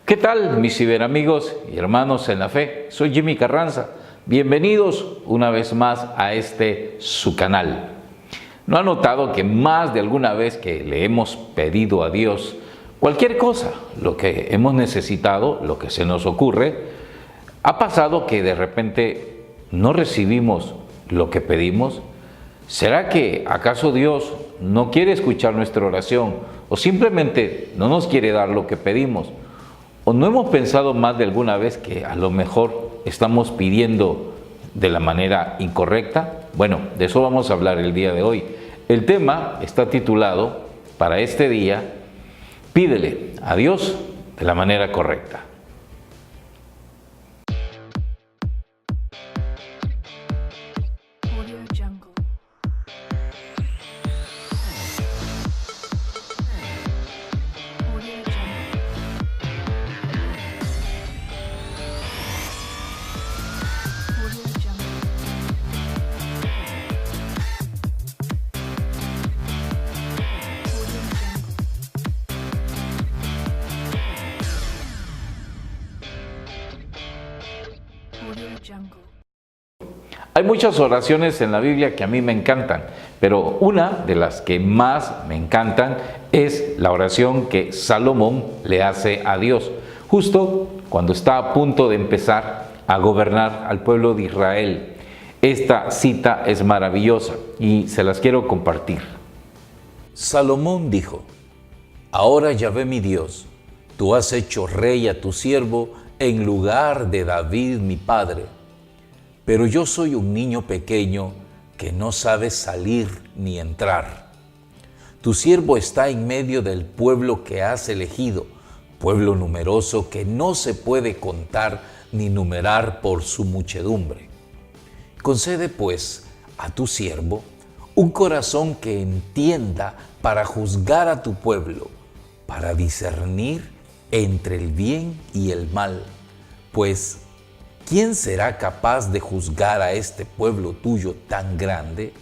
¿Qué tal, mis ciberamigos y hermanos en la fe? Soy Jimmy Carranza. Bienvenidos una vez más a su canal. ¿No ha notado que más de alguna vez que le hemos pedido a Dios cualquier cosa, lo que hemos necesitado, lo que se nos ocurre, ha pasado que de repente no recibimos lo que pedimos? ¿Será que acaso Dios no quiere escuchar nuestra oración o simplemente no nos quiere dar lo que pedimos? ¿O no hemos pensado más de alguna vez que a lo mejor estamos pidiendo de la manera incorrecta? Bueno, de eso vamos a hablar el día de hoy. El tema está titulado para este día, Pídele a Dios de la manera correcta. Hay muchas oraciones en la Biblia que a mí me encantan, pero una de las que más me encantan es la oración que Salomón le hace a Dios, justo cuando está a punto de empezar a gobernar al pueblo de Israel. Esta cita es maravillosa y se las quiero compartir. Salomón dijo: Ahora Yahvé mi Dios, tú has hecho rey a tu siervo en lugar de David mi padre. Pero yo soy un niño pequeño que no sabe salir ni entrar. Tu siervo está en medio del pueblo que has elegido, pueblo numeroso que no se puede contar ni numerar por su muchedumbre. Concede pues a tu siervo un corazón que entienda para juzgar a tu pueblo, para discernir entre el bien y el mal, pues ¿quién será capaz de juzgar a este pueblo tuyo tan grande?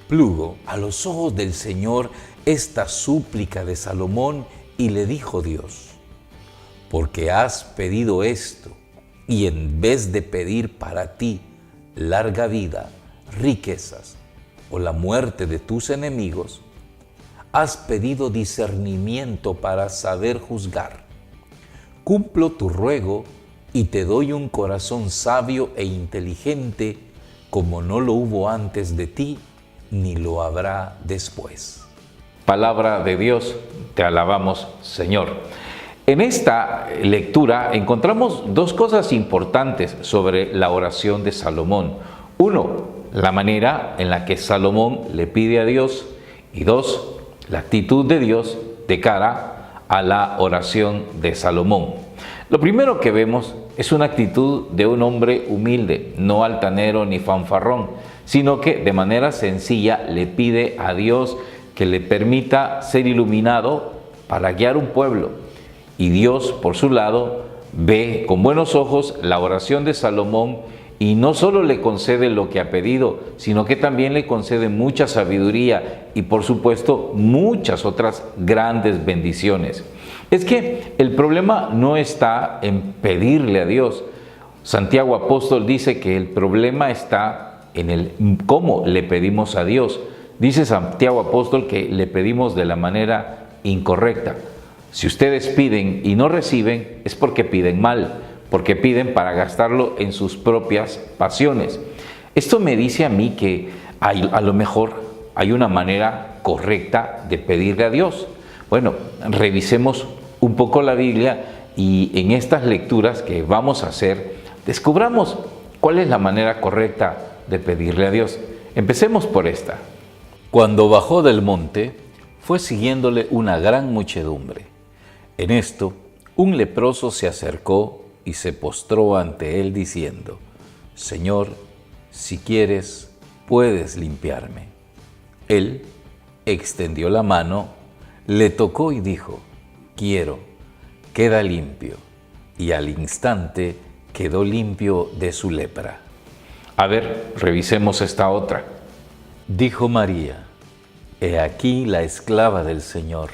Plugo a los ojos del Señor esta súplica de Salomón y le dijo Dios: porque has pedido esto, y en vez de pedir para ti larga vida, riquezas o la muerte de tus enemigos, has pedido discernimiento para saber juzgar. Cumplo tu ruego y te doy un corazón sabio e inteligente, como no lo hubo antes de ti, ni lo habrá después. Palabra de Dios, te alabamos, Señor. En esta lectura encontramos dos cosas importantes sobre la oración de Salomón. Uno, la manera en la que Salomón le pide a Dios, y dos, la actitud de Dios de cara a la oración de Salomón. Lo primero que vemos es una actitud de un hombre humilde, no altanero ni fanfarrón, sino que de manera sencilla le pide a Dios que le permita ser iluminado para guiar un pueblo. Y Dios, por su lado, ve con buenos ojos la oración de Salomón y no solo le concede lo que ha pedido, sino que también le concede mucha sabiduría y, por supuesto, muchas otras grandes bendiciones. Es que el problema no está en pedirle a Dios. Santiago Apóstol dice que el problema está en el cómo le pedimos a Dios. Dice Santiago Apóstol que le pedimos de la manera incorrecta. Si ustedes piden y no reciben, es porque piden mal, porque piden para gastarlo en sus propias pasiones. Esto me dice a mí que a lo mejor hay una manera correcta de pedirle a Dios. Bueno, revisemos un poco la Biblia y en estas lecturas que vamos a hacer, descubramos cuál es la manera correcta de pedirle a Dios. Empecemos por esta. Cuando bajó del monte, fue siguiéndole una gran muchedumbre. En esto, un leproso se acercó y se postró ante él diciendo: Señor, si quieres, puedes limpiarme. Él extendió la mano, le tocó y dijo: quiero, queda limpio. Y al instante quedó limpio de su lepra. A ver, revisemos esta otra. Dijo María: He aquí la esclava del Señor,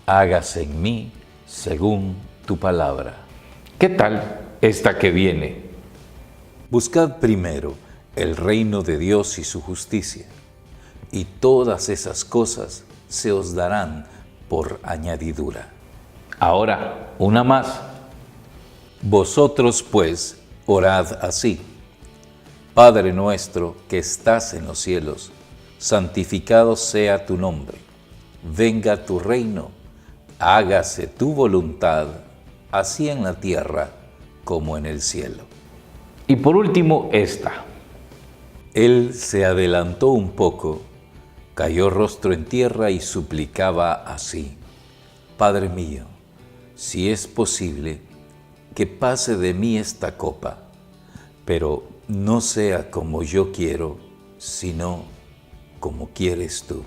hágase en mí según tu palabra. ¿Qué tal esta que viene? Buscad primero el reino de Dios y su justicia, y todas esas cosas se os darán por añadidura. Ahora, una más. Vosotros, pues, orad así: Padre nuestro que estás en los cielos, santificado sea tu nombre. Venga tu reino, hágase tu voluntad, así en la tierra como en el cielo. Y por último, esta. Él se adelantó un poco, cayó rostro en tierra y suplicaba así: Padre mío, si es posible, que pase de mí esta copa, pero no sea como yo quiero, sino como quieres tú.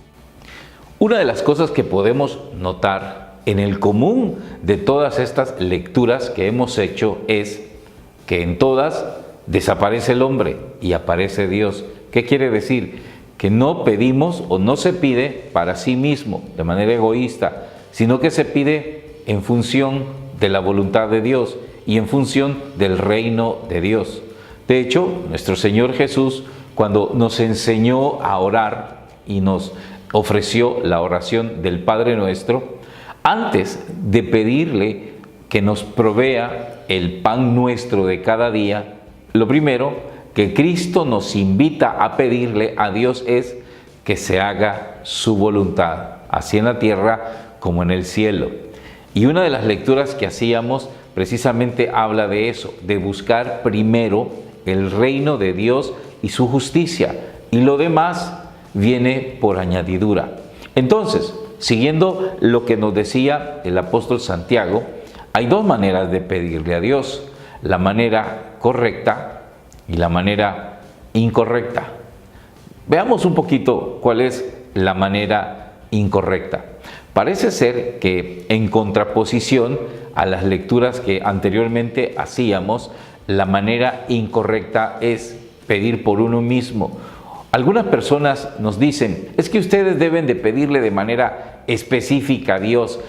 Una de las cosas que podemos notar en el común de todas estas lecturas que hemos hecho es que en todas desaparece el hombre y aparece Dios. ¿Qué quiere decir? Que no pedimos o no se pide para sí mismo, de manera egoísta, sino que se pide en función de la voluntad de Dios y en función del reino de Dios. De hecho, nuestro Señor Jesús, cuando nos enseñó a orar y nos ofreció la oración del Padre Nuestro, antes de pedirle que nos provea el pan nuestro de cada día, lo primero que Cristo nos invita a pedirle a Dios es que se haga su voluntad, así en la tierra como en el cielo. Y una de las lecturas que hacíamos precisamente habla de eso, de buscar primero el reino de Dios y su justicia, y lo demás viene por añadidura. Entonces, siguiendo lo que nos decía el apóstol Santiago, hay dos maneras de pedirle a Dios: la manera correcta y la manera incorrecta. Veamos un poquito cuál es la manera incorrecta. Parece ser que en contraposición a las lecturas que anteriormente hacíamos, la manera incorrecta es pedir por uno mismo. Algunas personas nos dicen, es que ustedes deben de pedirle de manera específica a Dios,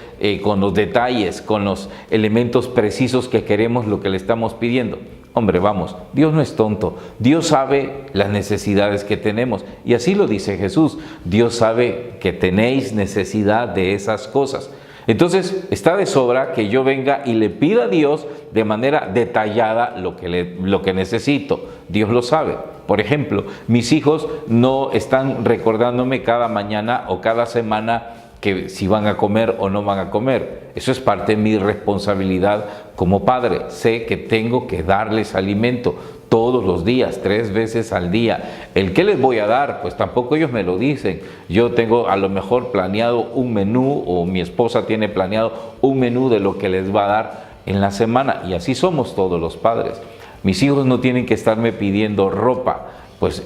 con los detalles, con los elementos precisos que queremos lo que le estamos pidiendo. Hombre, vamos, Dios no es tonto, Dios sabe las necesidades que tenemos, y así lo dice Jesús: Dios sabe que tenéis necesidad de esas cosas. Entonces, está de sobra que yo venga y le pida a Dios de manera detallada lo que necesito. Dios lo sabe. Por ejemplo, mis hijos no están recordándome cada mañana o cada semana que si van a comer o no van a comer. Eso es parte de mi responsabilidad como padre. Sé que tengo que darles alimento todos los días, 3 veces al día. ¿El qué les voy a dar? Pues tampoco ellos me lo dicen. Yo tengo a lo mejor planeado un menú, o mi esposa tiene planeado un menú de lo que les va a dar en la semana, y así somos todos los padres. Mis hijos no tienen que estarme pidiendo ropa, pues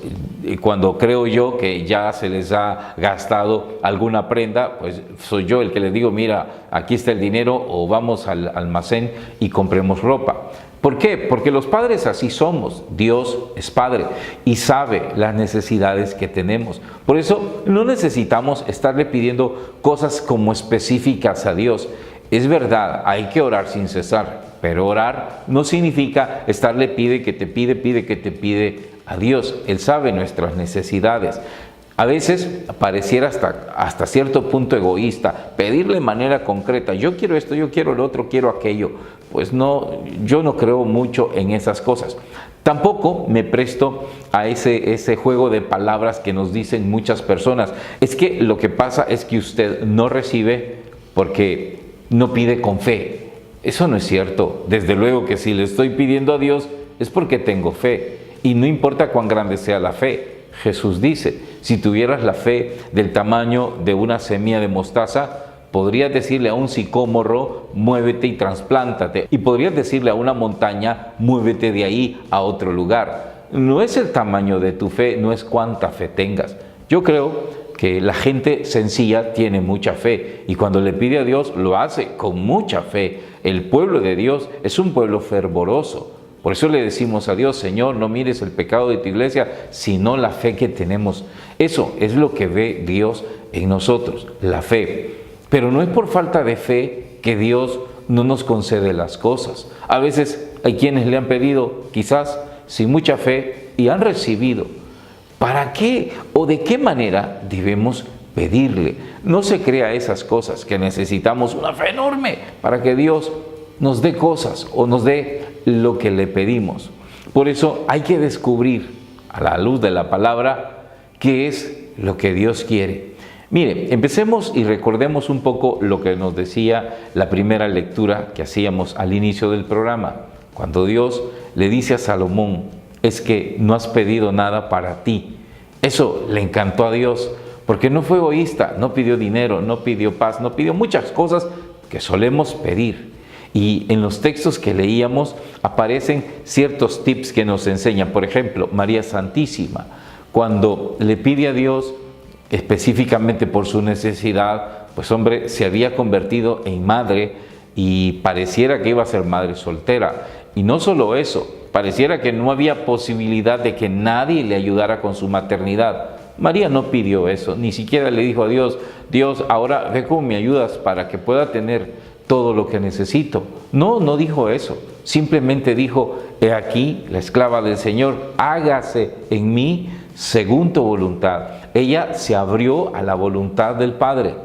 cuando creo yo que ya se les ha gastado alguna prenda, pues soy yo el que les digo: mira, aquí está el dinero, o vamos al almacén y compremos ropa. ¿Por qué? Porque los padres así somos. Dios es Padre y sabe las necesidades que tenemos. Por eso no necesitamos estarle pidiendo cosas como específicas a Dios. Es verdad, hay que orar sin cesar, pero orar no significa estarle pide que te pide a Dios. Él sabe nuestras necesidades. A veces pareciera hasta cierto punto egoísta pedirle de manera concreta: yo quiero esto, yo quiero lo otro, quiero aquello. Pues no, yo no creo mucho en esas cosas. Tampoco me presto a ese juego de palabras que nos dicen muchas personas. Es que lo que pasa es que usted no recibe porque no pide con fe. Eso no es cierto. Desde luego que si le estoy pidiendo a Dios es porque tengo fe, y no importa cuán grande sea la fe. Jesús dice: si tuvieras la fe del tamaño de una semilla de mostaza, podrías decirle a un sicómoro: muévete y trasplántate, y podrías decirle a una montaña: muévete de ahí a otro lugar. No es el tamaño de tu fe, no es cuánta fe tengas. Yo creo que la gente sencilla tiene mucha fe, y cuando le pide a Dios lo hace con mucha fe. El pueblo de Dios es un pueblo fervoroso. Por eso le decimos a Dios: Señor, no mires el pecado de tu iglesia, sino la fe que tenemos. Eso es lo que ve Dios en nosotros, la fe. Pero no es por falta de fe que Dios no nos concede las cosas. A veces hay quienes le han pedido, quizás sin mucha fe, y han recibido. ¿Para qué o de qué manera debemos pedirle? No se crea esas cosas, que necesitamos una fe enorme para que Dios nos dé cosas o nos dé lo que le pedimos. Por eso hay que descubrir a la luz de la palabra qué es lo que Dios quiere. Mire, empecemos y recordemos un poco lo que nos decía la primera lectura que hacíamos al inicio del programa, cuando Dios le dice a Salomón: es que no has pedido nada para ti. Eso le encantó a Dios, porque no fue egoísta, no pidió dinero, no pidió paz, no pidió muchas cosas que solemos pedir. Y en los textos que leíamos aparecen ciertos tips que nos enseñan. Por ejemplo, María Santísima, cuando le pide a Dios específicamente por su necesidad, pues hombre, se había convertido en madre y pareciera que iba a ser madre soltera. Y no solo eso, pareciera que no había posibilidad de que nadie le ayudara con su maternidad. María no pidió eso, ni siquiera le dijo a Dios: Dios, ahora ve cómo me ayudas para que pueda tener todo lo que necesito. No, no dijo eso. Simplemente dijo: he aquí la esclava del Señor, hágase en mí según tu voluntad. Ella se abrió a la voluntad del Padre.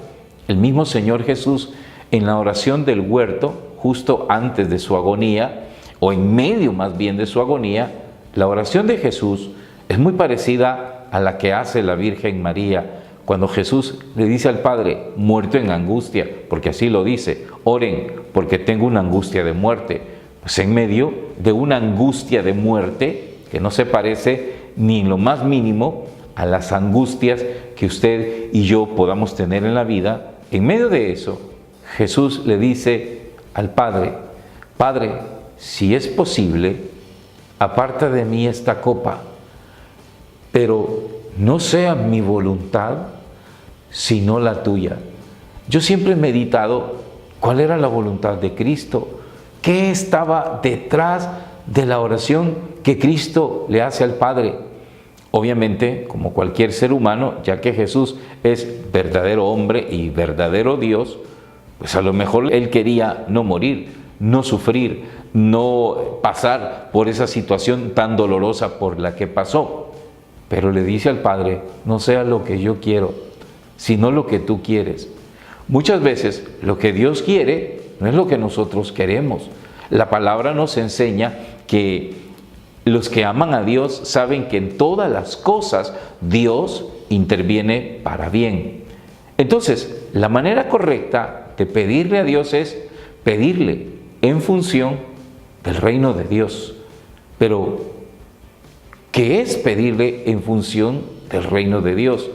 El mismo Señor Jesús, en la oración del huerto, justo antes de su agonía, o en medio más bien de su agonía, la oración de Jesús es muy parecida a la que hace la Virgen María cuando Jesús le dice al Padre, muerto en angustia, porque así lo dice: oren porque tengo una angustia de muerte. Pues en medio de una angustia de muerte que no se parece ni en lo más mínimo a las angustias que usted y yo podamos tener en la vida, en medio de eso, Jesús le dice al Padre: Padre, si es posible, aparta de mí esta copa, pero no sea mi voluntad, sino la tuya. Yo siempre he meditado cuál era la voluntad de Cristo, qué estaba detrás de la oración que Cristo le hace al Padre. Obviamente, como cualquier ser humano, ya que Jesús es verdadero hombre y verdadero Dios, pues a lo mejor Él quería no morir, no sufrir, no pasar por esa situación tan dolorosa por la que pasó. Pero le dice al Padre: no sea lo que yo quiero, sino lo que tú quieres. Muchas veces lo que Dios quiere no es lo que nosotros queremos. La palabra nos enseña que los que aman a Dios saben que en todas las cosas Dios interviene para bien. Entonces, la manera correcta de pedirle a Dios es pedirle en función del reino de Dios. Pero, ¿qué es pedirle en función del reino de Dios?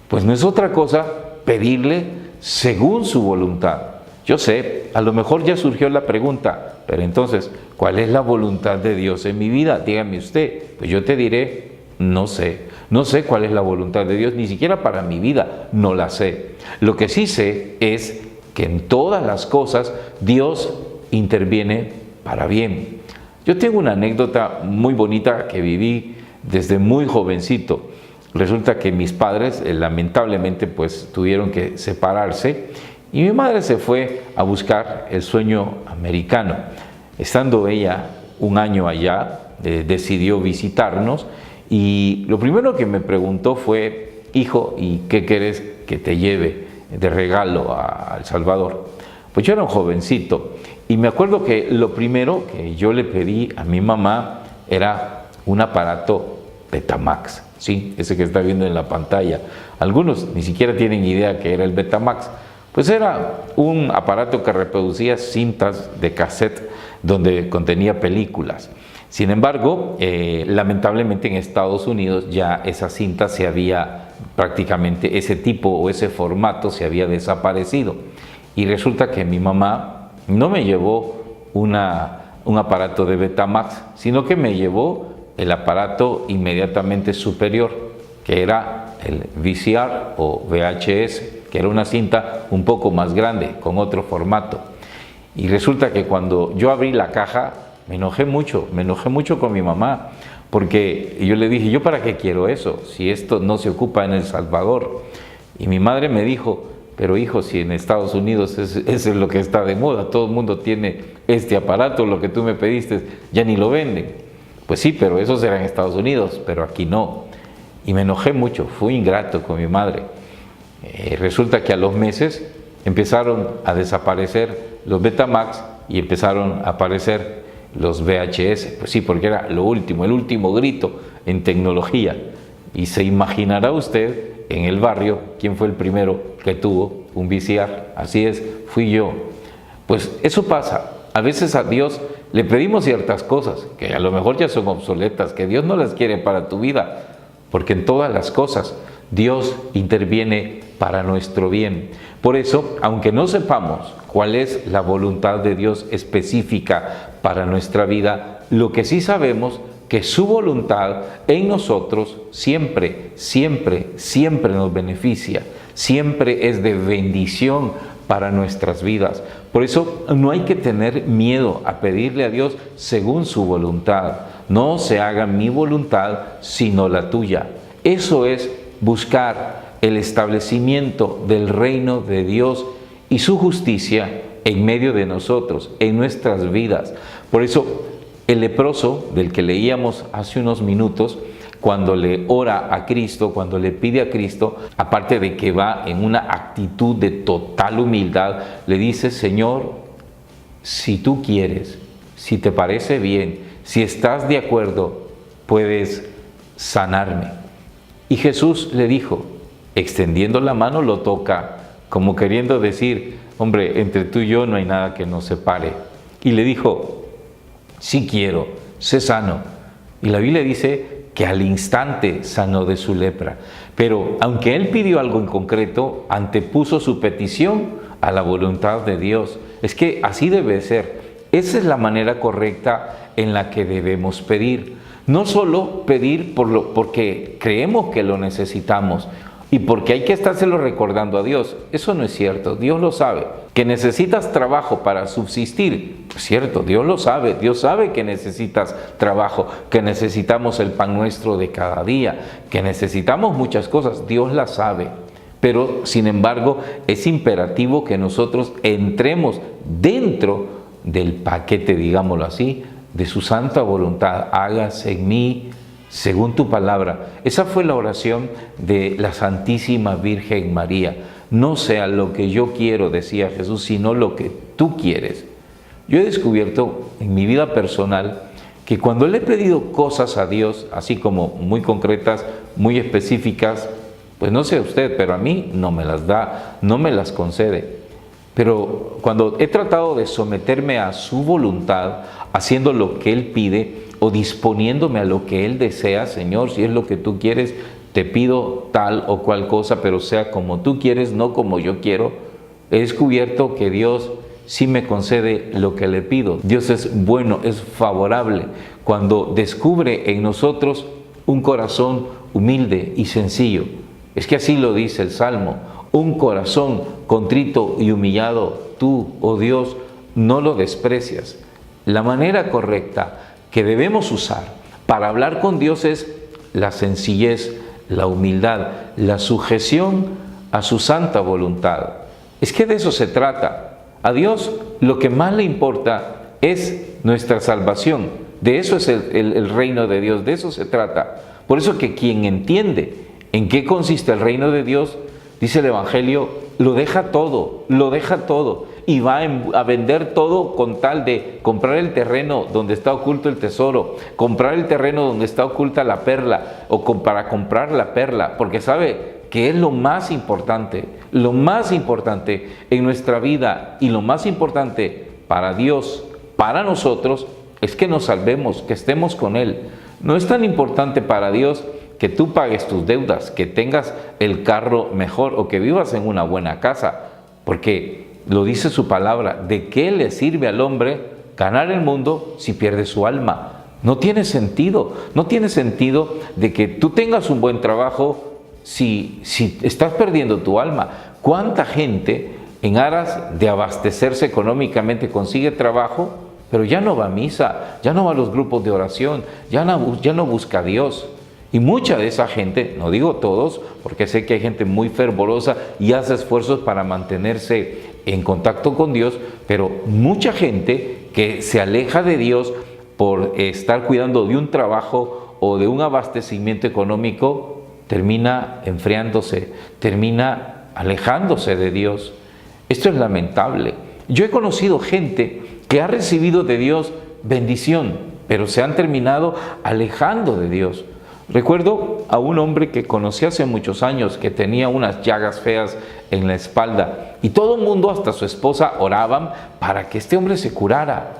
Pues no es otra cosa pedirle según su voluntad. Yo sé, a lo mejor ya surgió la pregunta, pero entonces, ¿cuál es la voluntad de Dios en mi vida? Dígame usted. Pues yo te diré, no sé. No sé cuál es la voluntad de Dios, ni siquiera para mi vida, no la sé. Lo que sí sé es que en todas las cosas Dios interviene para bien. Yo tengo una anécdota muy bonita que viví desde muy jovencito. Resulta que mis padres lamentablemente pues tuvieron que separarse y mi madre se fue a buscar el sueño americano. Estando ella un año allá, decidió visitarnos y lo primero que me preguntó fue: hijo, ¿y qué quieres que te lleve de regalo a El Salvador? Pues yo era un jovencito y me acuerdo que lo primero que yo le pedí a mi mamá era un aparato Betamax, ¿sí? Ese que está viendo en la pantalla. Algunos ni siquiera tienen idea que era el Betamax. Pues era un aparato que reproducía cintas de cassette donde contenía películas. Sin embargo, lamentablemente en Estados Unidos ya esa cinta se había prácticamente, ese tipo o ese formato se había desaparecido. Y resulta que mi mamá no me llevó un aparato de Betamax, sino que me llevó el aparato inmediatamente superior, que era el VCR o VHS, que era una cinta un poco más grande, con otro formato. Y resulta que cuando yo abrí la caja, me enojé mucho con mi mamá, porque yo le dije: ¿yo para qué quiero eso? Si esto no se ocupa en El Salvador. Y mi madre me dijo: pero hijo, si en Estados Unidos eso es lo que está de moda, todo el mundo tiene este aparato, lo que tú me pediste, ya ni lo venden. Pues sí, pero eso será en Estados Unidos, pero aquí no. Y me enojé mucho, fui ingrato con mi madre. Resulta que a los meses empezaron a desaparecer los Betamax y empezaron a aparecer los VHS. Pues sí, porque era lo último, el último grito en tecnología. Y se imaginará usted en el barrio quién fue el primero que tuvo un VCR. Así es, fui yo. Pues eso pasa. A veces a Dios le pedimos ciertas cosas que a lo mejor ya son obsoletas, que Dios no las quiere para tu vida, porque en todas las cosas Dios interviene para nuestro bien. Por eso, aunque no sepamos cuál es la voluntad de Dios específica para nuestra vida, lo que sí sabemos que su voluntad en nosotros siempre, siempre, siempre nos beneficia, siempre es de bendición para nuestras vidas. Por eso no hay que tener miedo a pedirle a Dios según su voluntad. No se haga mi voluntad, sino la tuya. Eso es buscar el establecimiento del reino de Dios y su justicia en medio de nosotros, en nuestras vidas. Por eso, el leproso, del que leíamos hace unos minutos, cuando le ora a Cristo, cuando le pide a Cristo, aparte de que va en una actitud de total humildad, le dice: Señor, si tú quieres, si te parece bien, si estás de acuerdo, puedes sanarme. Y Jesús le dijo, extendiendo la mano, lo toca, como queriendo decir: hombre, entre tú y yo no hay nada que nos separe. Y le dijo: sí quiero, sé sano. Y la Biblia dice que al instante sanó de su lepra. Pero aunque él pidió algo en concreto, antepuso su petición a la voluntad de Dios. Es que así debe ser. Esa es la manera correcta en la que debemos pedir. No solo pedir porque creemos que lo necesitamos y porque hay que estárselo recordando a Dios. Eso no es cierto, Dios lo sabe. Que necesitas trabajo para subsistir, es cierto, Dios lo sabe. Dios sabe que necesitas trabajo, que necesitamos el pan nuestro de cada día, que necesitamos muchas cosas, Dios las sabe. Pero, sin embargo, es imperativo que nosotros entremos dentro del paquete, digámoslo así, de su santa voluntad. Hágase en mí según tu palabra. Esa fue la oración de la Santísima Virgen María. No sea lo que yo quiero, decía Jesús, sino lo que tú quieres. Yo he descubierto en mi vida personal que cuando le he pedido cosas a Dios, así como muy concretas, muy específicas, pues no sé usted, pero a mí no me las da, no me las concede. Pero cuando he tratado de someterme a su voluntad, haciendo lo que Él pide o disponiéndome a lo que Él desea, Señor, si es lo que tú quieres, te pido tal o cual cosa, pero sea como tú quieres, no como yo quiero, he descubierto que Dios sí me concede lo que le pido. Dios es bueno, es favorable cuando descubre en nosotros un corazón humilde y sencillo. Es que así lo dice el Salmo: un corazón contrito y humillado, tú, oh Dios, no lo desprecias. La manera correcta que debemos usar para hablar con Dios es la sencillez, la humildad, la sujeción a su santa voluntad. Es que de eso se trata. A Dios lo que más le importa es nuestra salvación. De eso es el reino de Dios, de eso se trata. Por eso que quien entiende en qué consiste el reino de Dios, dice el Evangelio, lo deja todo y va a vender todo con tal de comprar el terreno donde está oculto el tesoro, comprar el terreno donde está oculta la perla o para comprar la perla, porque sabe que es lo más importante en nuestra vida y lo más importante para Dios, para nosotros, es que nos salvemos, que estemos con Él. No es tan importante para Dios que tú pagues tus deudas, que tengas el carro mejor o que vivas en una buena casa, porque lo dice su palabra: ¿de qué le sirve al hombre ganar el mundo si pierde su alma? No tiene sentido de que tú tengas un buen trabajo si estás perdiendo tu alma. ¿Cuánta gente en aras de abastecerse económicamente consigue trabajo, pero ya no va a misa, ya no va a los grupos de oración, ya no busca a Dios? Y mucha de esa gente, no digo todos, porque sé que hay gente muy fervorosa y hace esfuerzos para mantenerse en contacto con Dios, pero mucha gente que se aleja de Dios por estar cuidando de un trabajo o de un abastecimiento económico, termina enfriándose, termina alejándose de Dios. Esto es lamentable. Yo he conocido gente que ha recibido de Dios bendición, pero se han terminado alejando de Dios. Recuerdo a un hombre que conocí hace muchos años que tenía unas llagas feas en la espalda y todo el mundo, hasta su esposa, oraban para que este hombre se curara,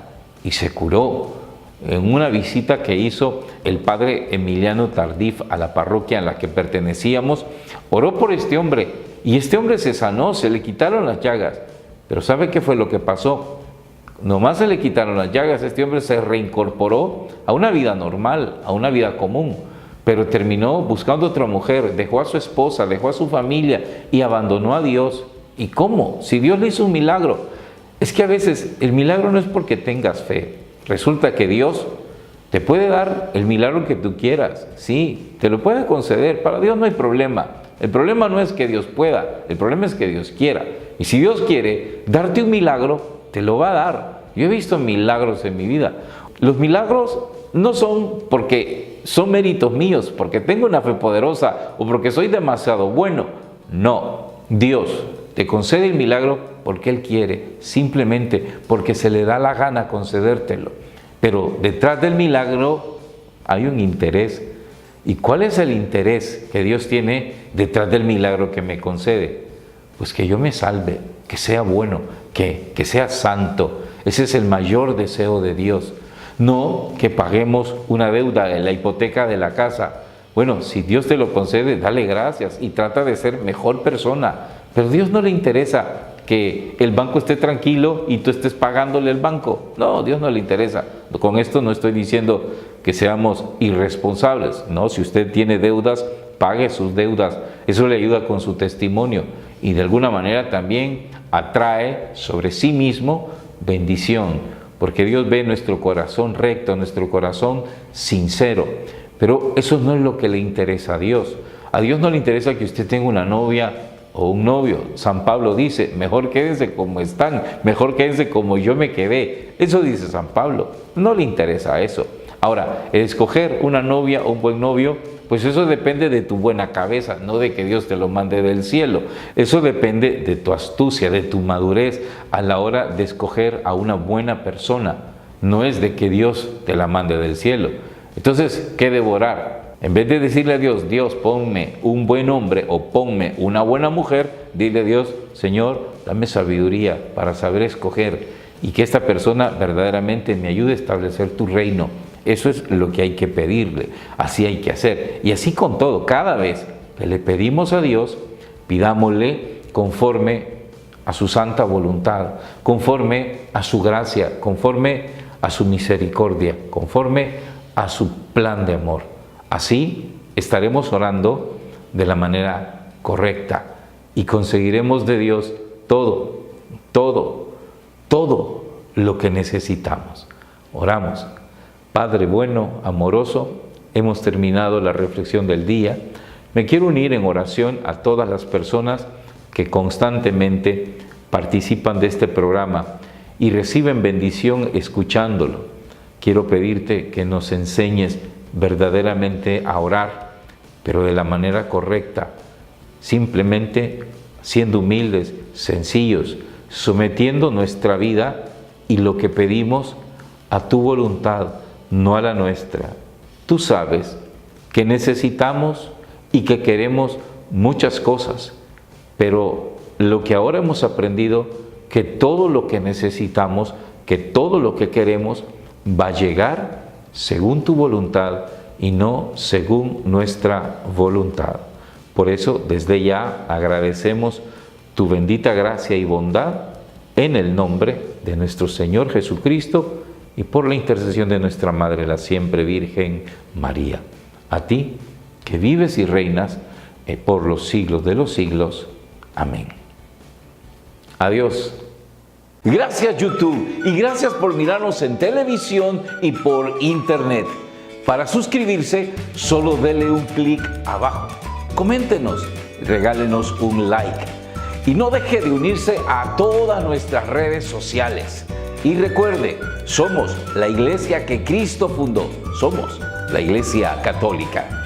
y se curó. En una visita que hizo el padre Emiliano Tardif a la parroquia en la que pertenecíamos, oró por este hombre y este hombre se sanó, se le quitaron las llagas. Pero ¿sabe qué fue lo que pasó? Nomás se le quitaron las llagas, este hombre se reincorporó a una vida normal, a una vida común, pero terminó buscando otra mujer, dejó a su esposa, dejó a su familia y abandonó a Dios. ¿Y cómo? Si Dios le hizo un milagro. Es que a veces el milagro no es porque tengas fe. Resulta que Dios te puede dar el milagro que tú quieras, sí, te lo puede conceder. Para Dios no hay problema. El problema no es que Dios pueda, el problema es que Dios quiera. Y si Dios quiere darte un milagro, te lo va a dar. Yo he visto milagros en mi vida. Los milagros no son porque son méritos míos, porque tengo una fe poderosa o porque soy demasiado bueno. No, Dios te concede el milagro porque Él quiere, simplemente porque se le da la gana concedértelo. Pero detrás del milagro hay un interés. ¿Y cuál es el interés que Dios tiene detrás del milagro que me concede? Pues que yo me salve, que sea bueno, que sea santo. Ese es el mayor deseo de Dios. No que paguemos una deuda en la hipoteca de la casa. Bueno, si Dios te lo concede, dale gracias y trata de ser mejor persona. Pero a Dios no le interesa que el banco esté tranquilo y tú estés pagándole al banco. No, a Dios no le interesa. Con esto no estoy diciendo que seamos irresponsables. No, si usted tiene deudas, pague sus deudas. Eso le ayuda con su testimonio y de alguna manera también atrae sobre sí mismo bendición, porque Dios ve nuestro corazón recto, nuestro corazón sincero. Pero eso no es lo que le interesa a Dios. A Dios no le interesa que usted tenga una novia o un novio. San Pablo dice, mejor quédense como están, mejor quédense como yo me quedé. Eso dice San Pablo. No le interesa eso. Ahora, el escoger una novia o un buen novio, pues eso depende de tu buena cabeza, no de que Dios te lo mande del cielo. Eso depende de tu astucia, de tu madurez a la hora de escoger a una buena persona. No es de que Dios te la mande del cielo. Entonces, ¿qué devorar? En vez de decirle a Dios, Dios, ponme un buen hombre o ponme una buena mujer, dile a Dios, Señor, dame sabiduría para saber escoger y que esta persona verdaderamente me ayude a establecer tu reino. Eso es lo que hay que pedirle, así hay que hacer. Y así con todo, cada vez que le pedimos a Dios, pidámosle conforme a su santa voluntad, conforme a su gracia, conforme a su misericordia, conforme a su plan de amor. Así estaremos orando de la manera correcta y conseguiremos de Dios todo lo que necesitamos. Oramos. Padre bueno, amoroso, hemos terminado la reflexión del día. Me quiero unir en oración a todas las personas que constantemente participan de este programa y reciben bendición escuchándolo. Quiero pedirte que nos enseñes verdaderamente a orar, pero de la manera correcta, simplemente siendo humildes, sencillos, sometiendo nuestra vida y lo que pedimos a tu voluntad, no a la nuestra. Tú sabes que necesitamos y que queremos muchas cosas, pero lo que ahora hemos aprendido, que todo lo que necesitamos, que todo lo que queremos va a llegar según tu voluntad y no según nuestra voluntad. Por eso, desde ya agradecemos tu bendita gracia y bondad en el nombre de nuestro Señor Jesucristo y por la intercesión de nuestra Madre, la siempre Virgen María. A ti, que vives y reinas por los siglos de los siglos. Amén. Adiós. Gracias YouTube y gracias por mirarnos en televisión y por internet. Para suscribirse, solo dele un clic abajo. Coméntenos, regálenos un like. Y no deje de unirse a todas nuestras redes sociales. Y recuerde, somos la iglesia que Cristo fundó. Somos la Iglesia Católica.